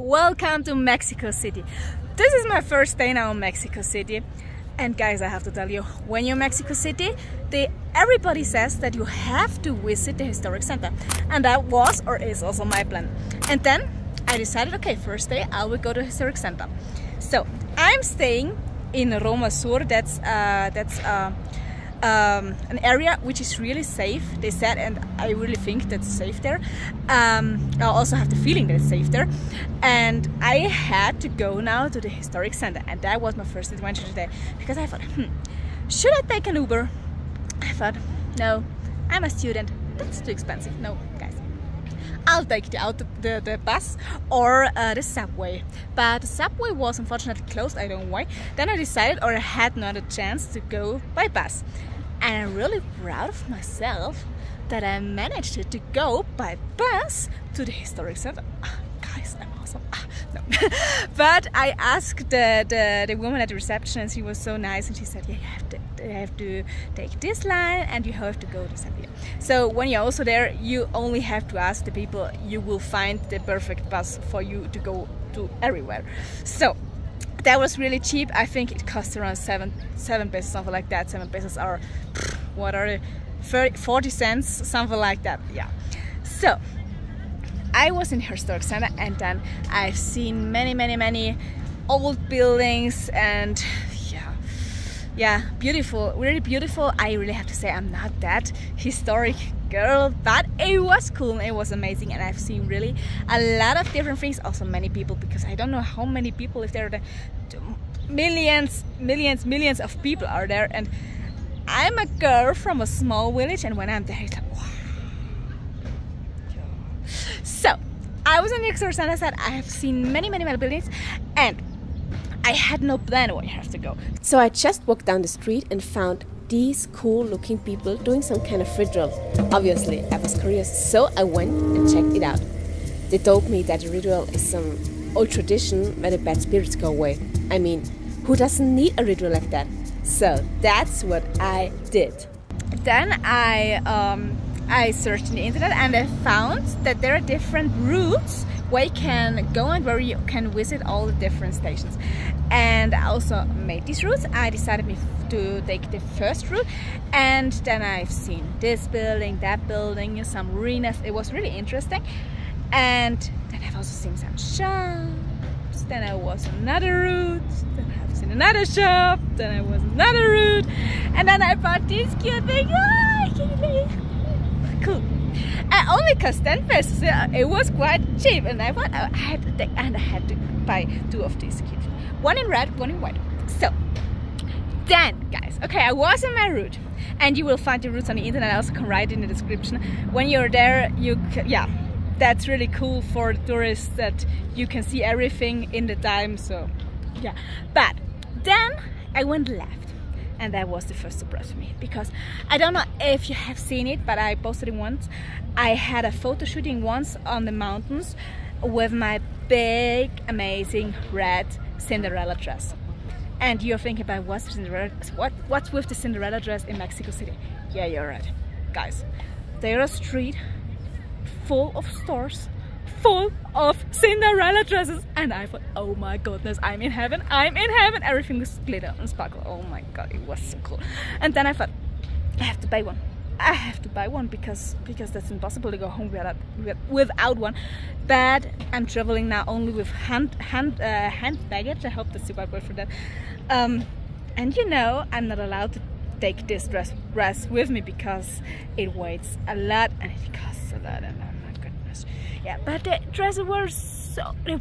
Welcome to Mexico City. This is my first day now in Mexico City. And guys, I have to tell you, when you're in Mexico City, everybody says that you have to visit the historic center. And that was or is also my plan. And then I decided, okay, first day I will go to the historic center. So I'm staying in Roma Sur. That's an area which is really safe, they said, and I really think that's safe there. I also have the feeling that it's safe there. And I had to go now to the historic center, and that was my first adventure today, because I thought, should I take an Uber? I thought, no, I'm a student, that's too expensive. No, guys, I'll take the bus or the subway. But the subway was unfortunately closed, I don't know why. Then I decided, or I had not a chance to go by bus. And I'm really proud of myself that I managed to go by bus to the historic center. Guys, I'm awesome. No. But I asked the woman at the reception, and she was so nice, and she said, yeah, you have to take this line and you have to go to Sevilla. So when you're also there, you only have to ask the people, you will find the perfect bus for you to go to everywhere. So that was really cheap. I think it cost around 7 pesos, something like that. 7 pesos are, what are they, 40 cents, something like that, yeah. So I was in the historic center, and then I've seen many old buildings, and yeah, beautiful, really beautiful. I really have to say I'm not that historic girl, but it was cool, it was amazing, and I've seen really a lot of different things. Also many people, because I don't know how many people, if there are millions of people are there, and I'm a girl from a small village, and when I'm there it's like, wow. So I was in the historic center, I said I have seen many buildings, and I had no plan where you have to go. So I just walked down the street and found these cool looking people doing some kind of ritual. Obviously I was curious, so I went and checked it out. They told me that the ritual is some old tradition where the bad spirits go away. I mean, who doesn't need a ritual like that? So that's what I did. Then I searched in the internet, and I found that there are different routes where you can go and where you can visit all the different stations. And I also made these routes. I decided to take the first route, and then I've seen this building, that building, some ruins. It was really interesting. And then I've also seen some shops. Then I was another route. Then I've seen another shop. Then I was another route. And then I bought this cute thing. Cool. And only cost 10 pesos. It was quite cheap, and I thought I had to buy 2 of these cute. One in red, one in white. So then, guys, okay, I was in my route, and you will find the routes on the internet. I also can write in the description. When you're there, yeah, that's really cool for the tourists, that you can see everything in the time. So yeah, but then I went left. And that was the first surprise for me, because I don't know if you have seen it, but I posted it once. I had a photo shooting once on the mountains with my big, amazing red Cinderella dress. And you're thinking about what's with the Cinderella dress in Mexico City? Yeah, you're right, guys. There's a street full of stores, full of Cinderella dresses, and I thought, oh my goodness, I'm in heaven, everything was glitter and sparkle. Oh my god, it was so cool. And then I thought, I have to buy one, because that's impossible to go home without one. But I'm traveling now only with hand baggage. I hope that's the right word for that. And you know, I'm not allowed to take this dress with me, because it weighs a lot and it costs a lot, and yeah, but the dresses were they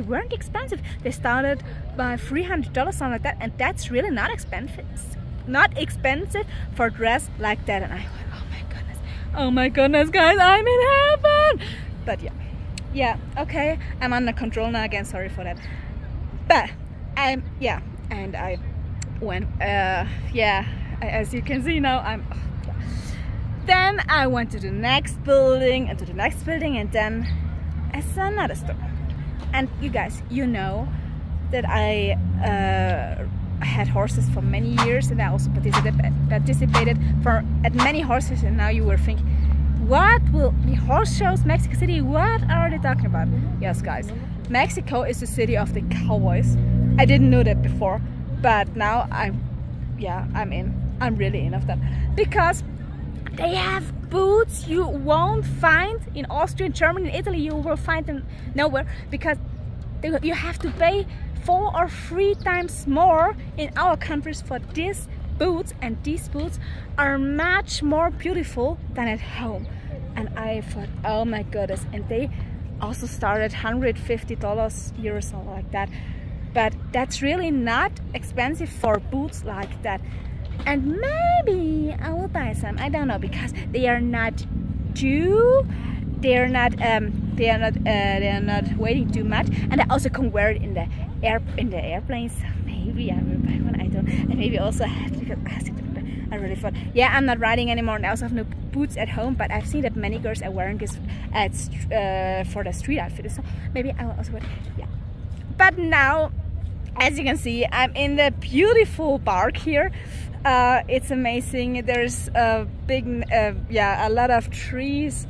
weren't expensive. They started by $300, something like that, and that's really not expensive for a dress like that. And I went, oh my goodness, guys, I'm in heaven. But yeah, okay, I'm under control now again. Sorry for that. But and I went, as you can see now, Then I went to the next building, and then I saw another store. And you guys, you know that I had horses for many years, and I also participated at many horses. And now you were thinking, What will the horse shows Mexico City? What are they talking about? Yes, guys, Mexico is the city of the cowboys. I didn't know that before, but now I'm in. I'm really in of that, because they have boots you won't find in Austria, Germany, and Italy. You will find them nowhere, because you have to pay 4 or 3 times more in our countries for these boots, and these boots are much more beautiful than at home. And I thought, oh my goodness, and they also started $150 here or something like that. But that's really not expensive for boots like that. And maybe I will buy some, I don't know, because they are not weighing too much, and I also can wear it in the airplanes. So maybe I will buy one. I don't, and maybe also I have to, because I really thought, yeah, I'm not riding anymore, and I also have no boots at home. But I've seen that many girls are wearing this for the street outfit, so maybe I will also wear it. Yeah. But now, as you can see, I'm in the beautiful park here. It's amazing. There's a lot of trees,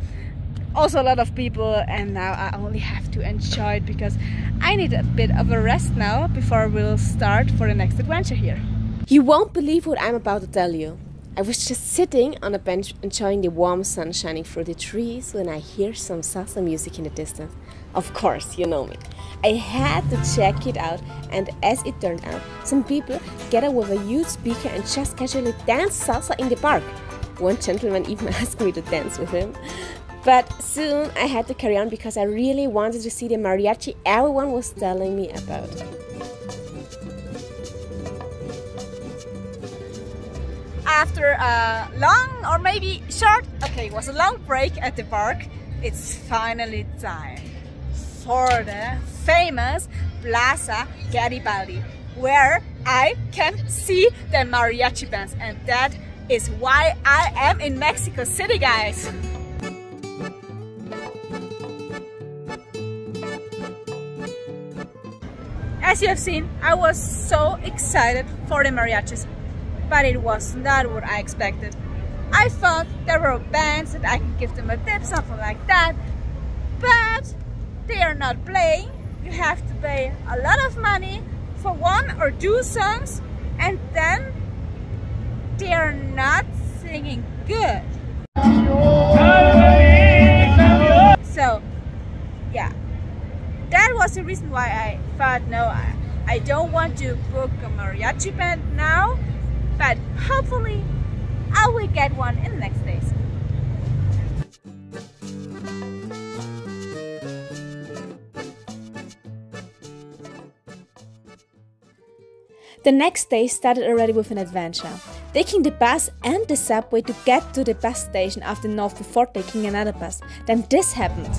also a lot of people, and now I only have to enjoy it because I need a bit of a rest now before we'll start for the next adventure here. You won't believe what I'm about to tell you. I was just sitting on a bench enjoying the warm sun shining through the trees when I hear some salsa music in the distance. Of course, you know me. I had to check it out, and as it turned out, some people gathered with a huge speaker and just casually danced salsa in the park. One gentleman even asked me to dance with him. But soon I had to carry on because I really wanted to see the mariachi everyone was telling me about. After a long, or maybe short, okay, it was a long break at the park, it's finally time for the famous Plaza Garibaldi, where I can see the mariachi bands, and that is why I am in Mexico City, guys. As you have seen, I was so excited for the mariachis. But it was not what I expected. I thought there were bands that I could give them a tip, something like that. But they are not playing. You have to pay a lot of money for 1 or 2 songs, and then they are not singing good. So, yeah, that was the reason why I thought, no, I don't want to book a mariachi band now. But hopefully I will get one in the next days. The next day started already with an adventure. Taking the bus and the subway to get to the bus station of the north before taking another bus. Then this happened.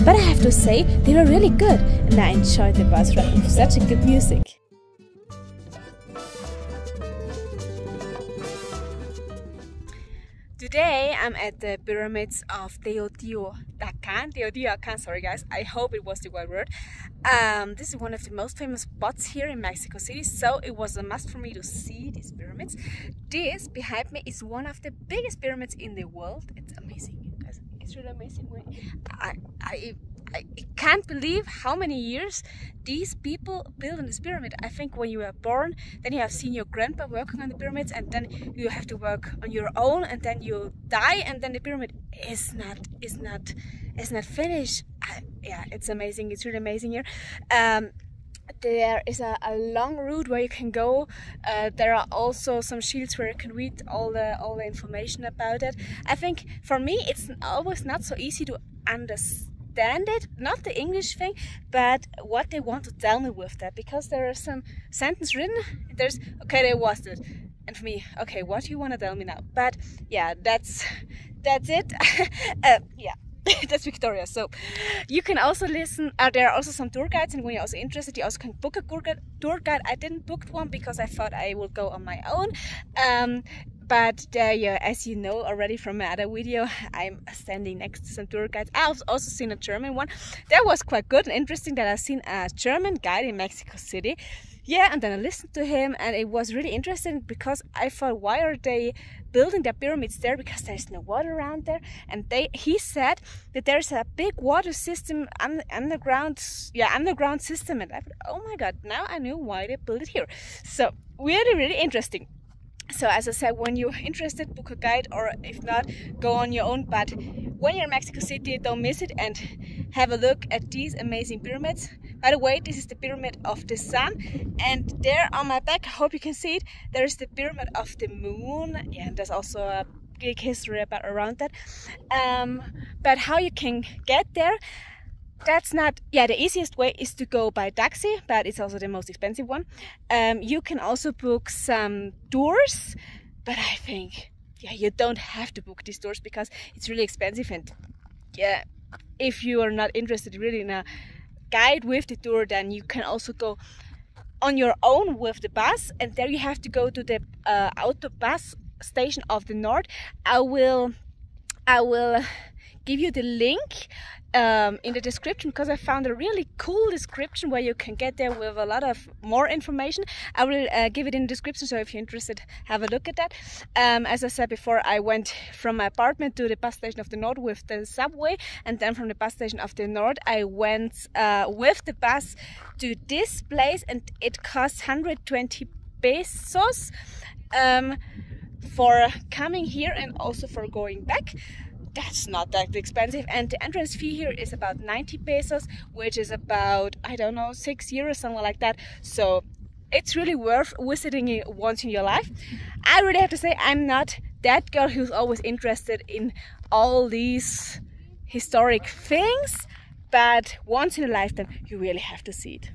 But I have to say, they were really good, and I enjoyed the bus ride with such a good music. Today I'm at the pyramids of Teotihuacan, sorry guys, I hope it was the right word. This is one of the most famous spots here in Mexico City, so it was a must for me to see these pyramids. This behind me is one of the biggest pyramids in the world. It's amazing, guys. It's really amazing. I can't believe how many years these people built in this pyramid. I think when you were born, then you have seen your grandpa working on the pyramids, and then you have to work on your own, and then you die, and then the pyramid is not finished. Yeah, it's amazing. It's really amazing here. There is a long route where you can go. There are also some shields where you can read all the information about it. I think for me it's always not so easy to understand it, not the English thing, but what they want to tell me with that, because there are some sentences written. There's, okay, there was it, and for me, okay, what do you want to tell me now? But yeah, that's it. Yeah. That's Victoria. So you can also listen. There are also some tour guides, and when you're also interested, you also can book a tour guide. I didn't book one because I thought I will go on my own. But yeah, as you know already from my other video, I'm standing next to some tour guides. I've also seen a German one. That was quite good and interesting, that I've seen a German guide in Mexico City. Yeah, and then I listened to him, and it was really interesting because I thought, why are they building their pyramids there? Because there's no water around there. And he said that there's a big water system, underground system. And I thought, oh my god, now I knew why they built it here. So really, really interesting. So as I said, when you're interested, book a guide, or if not, go on your own. But when you're in Mexico City, don't miss it and have a look at these amazing pyramids. By the way, this is the Pyramid of the Sun, and there on my back, I hope you can see it, there's the Pyramid of the Moon. Yeah, and there's also a big history around that. But how you can get there, that's not, yeah, the easiest way is to go by taxi, but it's also the most expensive one. You can also book some tours, but I think, yeah, you don't have to book these tours because it's really expensive. And yeah, if you are not interested really in a guide with the tour, then you can also go on your own with the bus, and there you have to go to the autobus station of the north. I will give you the link in the description, because I found a really cool description where you can get there with a lot of more information. I will give it in the description, so if you're interested, have a look at that. As I said before, I went from my apartment to the bus station of the north with the subway, and then from the bus station of the north I went with the bus to this place, and it cost 120 pesos for coming here and also for going back. That's not that expensive, and the entrance fee here is about 90 pesos, which is about, I don't know, 6 euros, something like that. So it's really worth visiting it once in your life. I really have to say, I'm not that girl who's always interested in all these historic things, but once in a lifetime you really have to see it.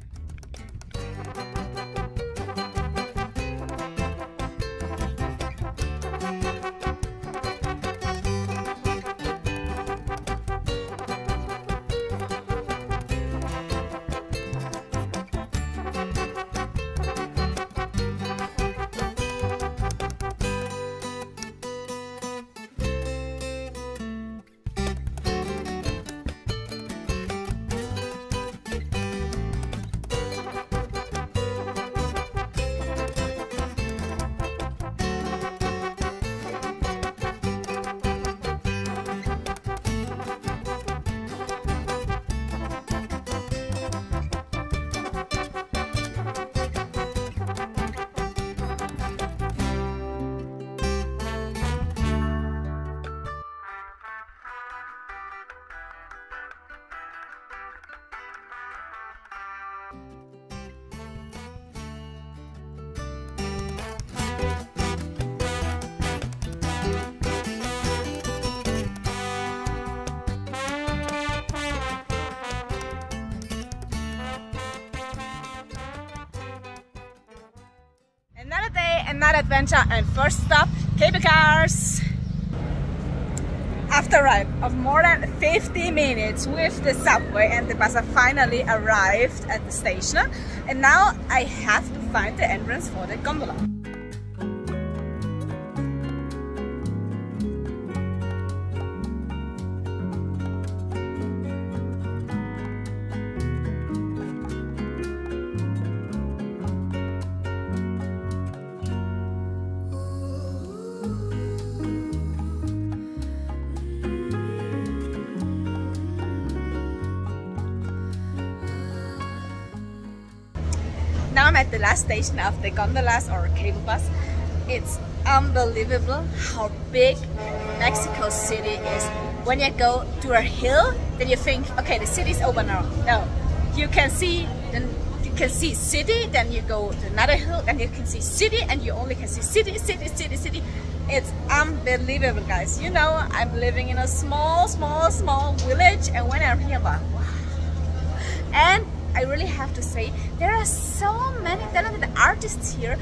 Another day, another adventure, and first stop, cable cars. After a ride of more than 50 minutes with the subway and the bus, I finally arrived at the station, and now I have to find the entrance for the gondola. Now I'm at the last station of the gondolas or cable bus. It's unbelievable how big Mexico City is. When you go to a hill, then you think, okay, the city's over now. No, you can see city, then you go to another hill, then you can see city, and you only can see city. It's unbelievable, guys. You know, I'm living in a small village, and when I'm here, wow. And I really have to say, there are so many talented artists here.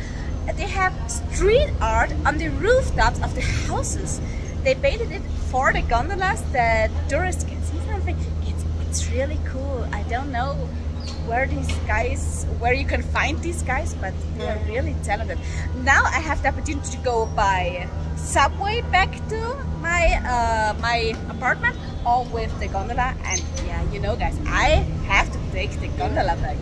They have street art on the rooftops of the houses. They painted it for the gondolas that tourists can see something. It's really cool. I don't know where you can find these guys, but they are really talented. Now I have the opportunity to go by subway back to my apartment, or with the gondola, and yeah, you know guys, I have to take the gondola back.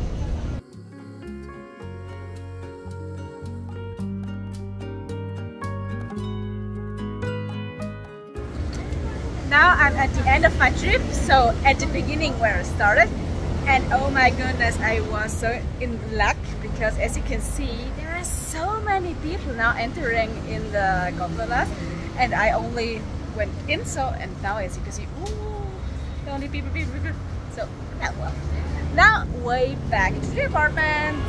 Now I'm at the end of my trip, so at the beginning where I started, and oh my goodness, I was so in luck, because as you can see, there are so many people now entering in the gondolas, and I only went in, so, and now as you can see, ooh, only people. So, well, now way back to the apartment.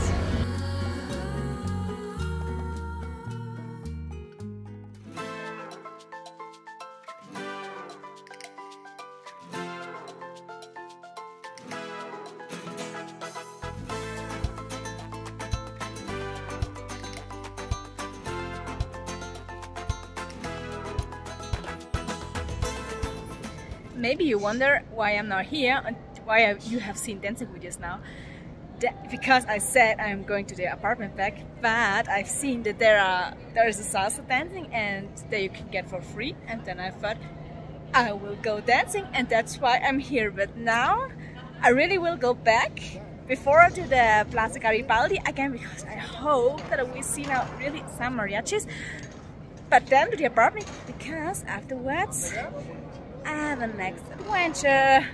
Maybe you wonder why I'm not here and why you have seen dancing videos now. Because I said I'm going to the apartment back, but I've seen that there is a salsa dancing and that you can get for free, and then I thought I will go dancing, and that's why I'm here. But now I really will go back before to the Plaza Garibaldi again, because I hope that we see now really some mariachis, but then to the apartment, because afterwards I have a next adventure.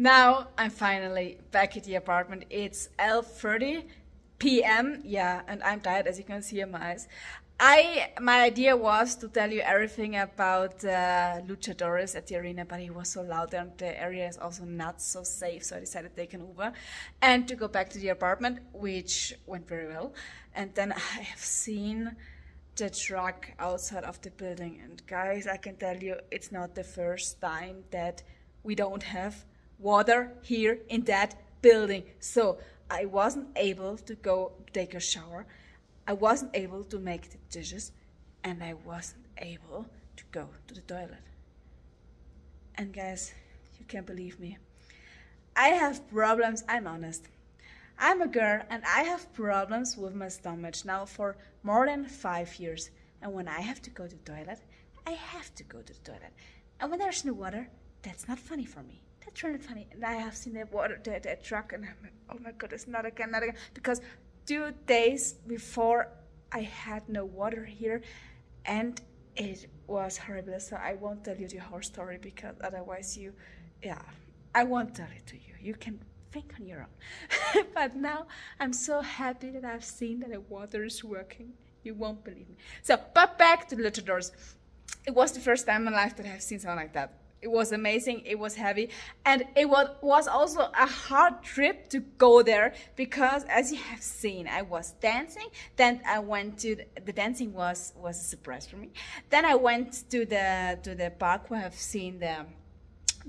Now I'm finally back at the apartment. It's 11:30 p.m. Yeah, and I'm tired, as you can see in my eyes. My idea was to tell you everything about luchadores at the arena, but it was so loud and the area is also not so safe, so I decided to take an Uber and to go back to the apartment, which went very well. And then I have seen the truck outside of the building, and guys, I can tell you, it's not the first time that we don't have water here in that building. So I wasn't able to go take a shower, I wasn't able to make the dishes, and I wasn't able to go to the toilet. And guys, you can't believe me, I have problems. I'm honest, I'm a girl and I have problems with my stomach now for more than 5 years, and when I have to go to the toilet, I have to go to the toilet, and when there's no water, that's not funny for me. That's really funny. And I have seen the truck, and I'm like, oh my goodness, not again, because 2 days before I had no water here, and it was horrible. So I won't tell you the whole story, because otherwise I won't tell it to you. You can think on your own. But now I'm so happy that I've seen that the water is working. You won't believe me. So, but back to the luchadors. It was the first time in my life that I've seen something like that. It was amazing, it was heavy, and it was also a hard trip to go there, because as you have seen, I was dancing, then I went to, the dancing was a surprise for me. Then I went to the park where I've seen the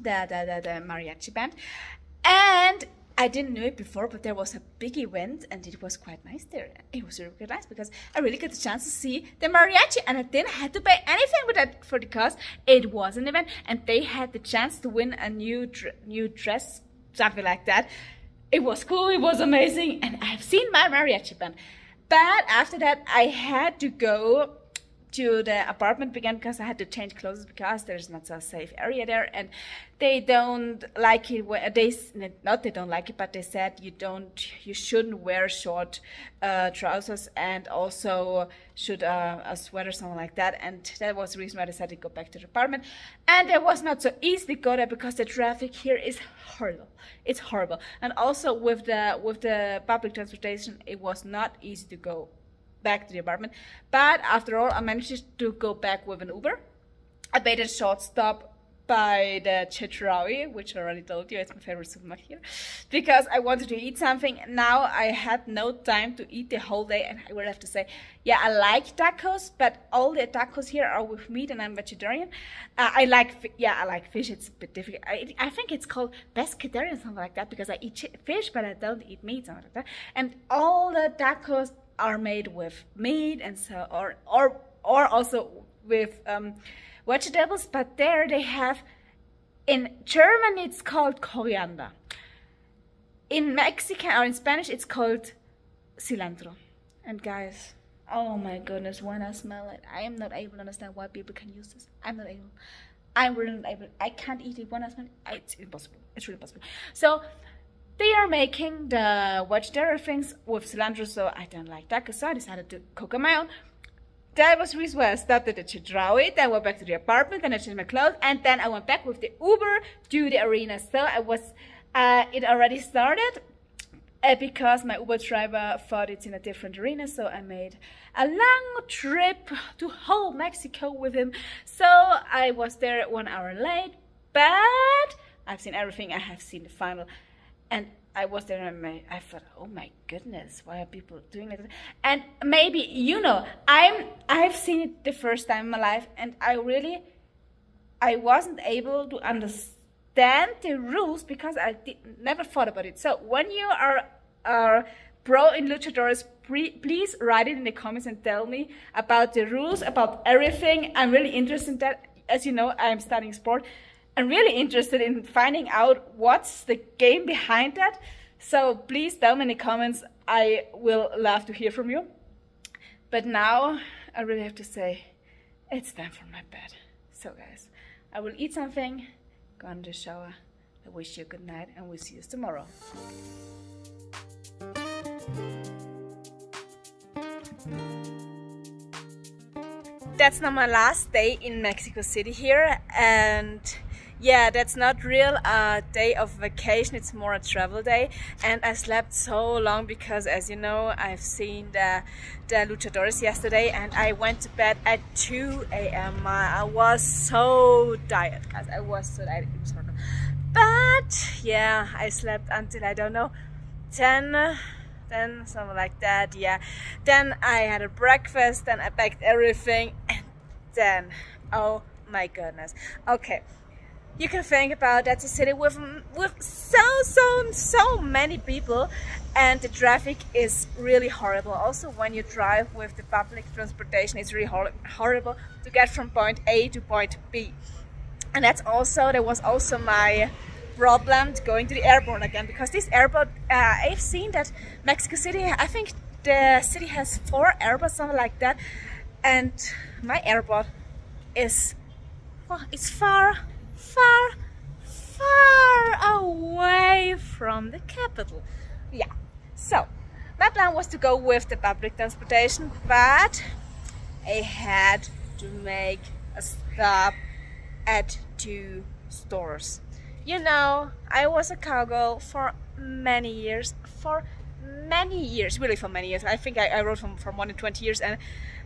mariachi band, and I didn't know it before, but there was a big event and it was quite nice there. It was really nice because I really got the chance to see the mariachi, and I didn't have to pay anything with that for the cost. It was an event and they had the chance to win a new dress, something like that. It was cool, it was amazing, and I've seen my mariachi band. But after that, I had to go to the apartment again because I had to change clothes because there's not a safe area there, and they don't like it. They don't like it, but they said you shouldn't wear short trousers, and also should a sweater, something like that. And that was the reason why I decided to go back to the apartment. And it was not so easy to go there because the traffic here is horrible. It's horrible, and also with the public transportation, it was not easy to go back to the apartment. But after all, I managed to go back with an Uber. I made a short stop by the Chedraui, which I already told you, it's my favorite supermarket here, because I wanted to eat something. Now I had no time to eat the whole day, and I would have to say, yeah, I like tacos, but all the tacos here are with meat, and I'm vegetarian. I like fish. It's a bit difficult. I think it's called pescatarian, something like that, because I eat fish, but I don't eat meat, something like that. And all the tacos are made with meat, and so or also with vegetables, but there they have, in German it's called coriander, in Mexican or in Spanish it's called cilantro. And guys, oh my goodness, when I smell it, I am not able to understand why people can use this. I'm not able. I'm really not able. I can't eat it when I smell it. It's impossible. It's really impossible. So they are making the vegetarian things with cilantro, so I don't like that, so I decided to cook on my own. That was the reason why I stopped at the Chedraui, then I went back to the apartment, then I changed my clothes, and then I went back with the Uber to the arena. So I was, it already started because my Uber driver thought it's in a different arena, so I made a long trip to whole Mexico with him. So I was there 1 hour late, but I've seen everything. I have seen the final. And I was there and I thought, oh my goodness, why are people doing that? And maybe, you know, I've seen it the first time in my life, and I wasn't able to understand the rules because I never thought about it. So when you are pro in luchadores, please write it in the comments and tell me about the rules, about everything. I'm really interested in that. As you know, I'm studying sport. I'm really interested in finding out what's the game behind that. So please tell me in the comments. I will love to hear from you. But now I really have to say, it's time for my bed. So guys, I will eat something, go into the shower. I wish you a good night, and we'll see you tomorrow. That's now my last day in Mexico City here, and yeah, that's not real a day of vacation, it's more a travel day. And I slept so long because, as you know, I've seen the luchadores yesterday, and I went to bed at 2 a.m. I was so tired, guys. I was so tired. It was horrible. But yeah, I slept until, I don't know, 10, something like that. Yeah, then I had a breakfast, then I packed everything, and then, oh my goodness. Okay. You can think about that's a city with so many people, and the traffic is really horrible. Also, when you drive with the public transportation, it's really horrible to get from point A to point B. And there was also my problem going to the airport again, because this airport, I've seen that Mexico City, I think the city has 4 airports, something like that, and my airport is, well, it's far away from the capital. Yeah, so my plan was to go with the public transportation, but I had to make a stop at 2 stores. You know, I was a cowgirl for many years, really for many years. I think I rode for more than 20 years, and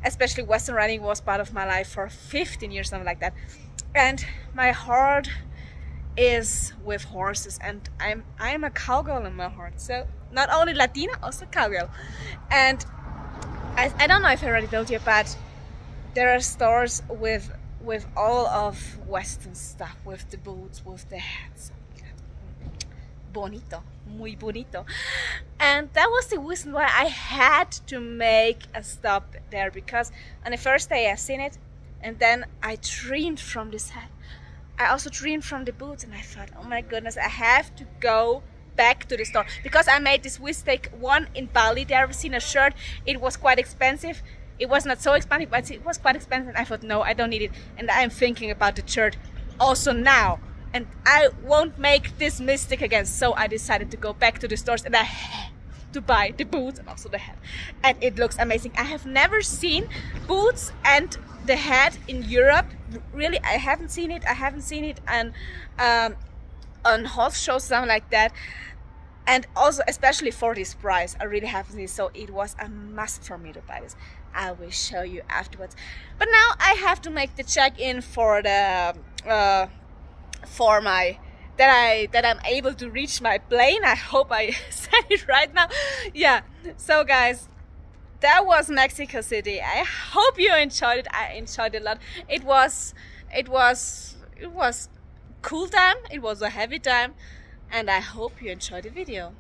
especially Western riding was part of my life for 15 years, something like that. And my heart is with horses, and I'm a cowgirl in my heart. So not only Latina, also cowgirl. And I don't know if I already told you, but there are stores with all of Western stuff, with the boots, with the hats. bonito, muy bonito. And that was the reason why I had to make a stop there, because on the first day I've seen it, and then I dreamed from this hat. I also dreamed from the boots, and I thought, oh my goodness, I have to go back to the store, because I made this mistake one in Bali. There I've seen a shirt, it was quite expensive. It was not so expensive, but it was quite expensive. I thought, no, I don't need it. And I'm thinking about the shirt also now. And I won't make this mistake again. So I decided to go back to the stores, and I had to buy the boots and also the hat. And it looks amazing. I have never seen boots and the hat in Europe. Really, I haven't seen it. I haven't seen it on horse shows, something like that. And also, especially for this price, I really haven't seen it. So it was a must for me to buy this. I will show you afterwards. But now I have to make the check-in for the that I'm able to reach my plane. I hope I said it right now. Yeah. So guys, that was Mexico City. I hope you enjoyed it. I enjoyed it a lot. It was cool time. It was a heavy time, and I hope you enjoyed the video.